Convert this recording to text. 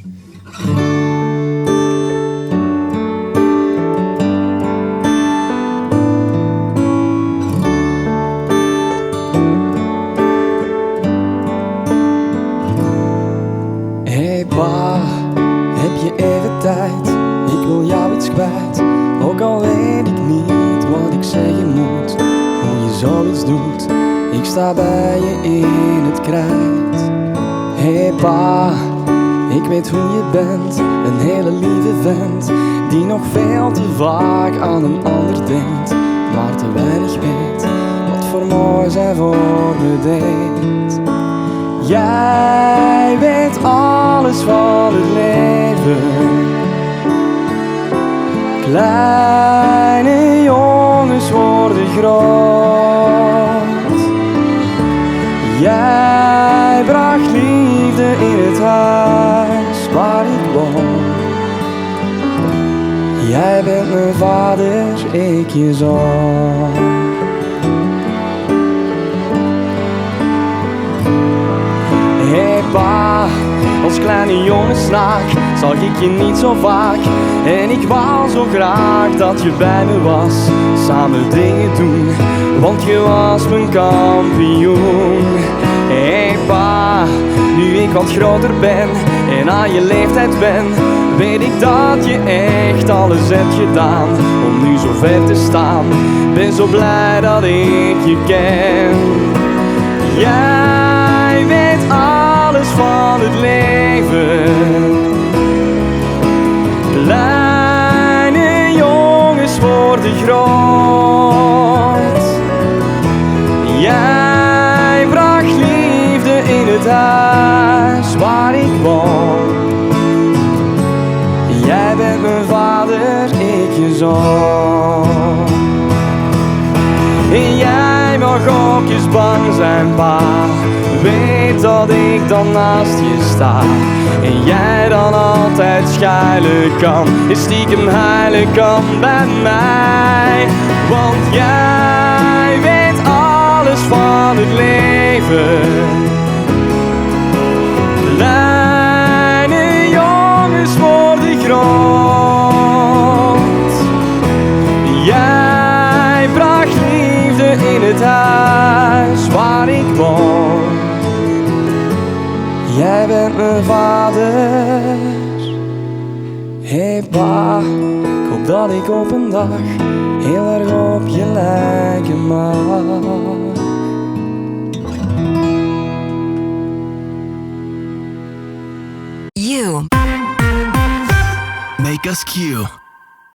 Hey pa, heb je even tijd? Ik wil jou iets kwijt. Ook al weet ik niet wat ik zeggen moet, hoe je zoiets doet. Ik sta bij je in het krijt. Hey pa, ik weet hoe je bent. Een hele lieve vent, die nog veel te vaak aan een ander denkt, maar te weinig weet wat voor mooi zij voor me deed. Jij weet alles van het leven. Kleine jongens worden groot. Jij bracht liefde in het huis waar ik woon. Jij bent mijn vader, ik je zoon. Hey pa, als kleine jongenssnaak zag ik je niet zo vaak. En ik wou zo graag dat je bij me was, samen dingen doen, want je was mijn kampioen. Hey pa, nu ik wat groter ben en aan je leeftijd ben, weet ik dat je echt alles hebt gedaan om nu zo ver te staan. Ben zo blij dat ik je ken. Jij weet alles van het leven. Kleine jongens worden groot. Jij bracht liefde in het huis waar ik woon. Jij bent mijn vader, ik je zoon. En jij mag ook eens bang zijn, pa. Weet dat ik dan naast je sta. En jij dan altijd schuilen kan en stiekem huilen kan bij mij. Want jij weet alles van het leven. Kleine jongens worden groot. Jij bracht liefde in het huis waar ik woon. Jij bent mijn vader. Hey pa, ik hoop dat ik op een dag heel erg op je lijken mag. You make us Q.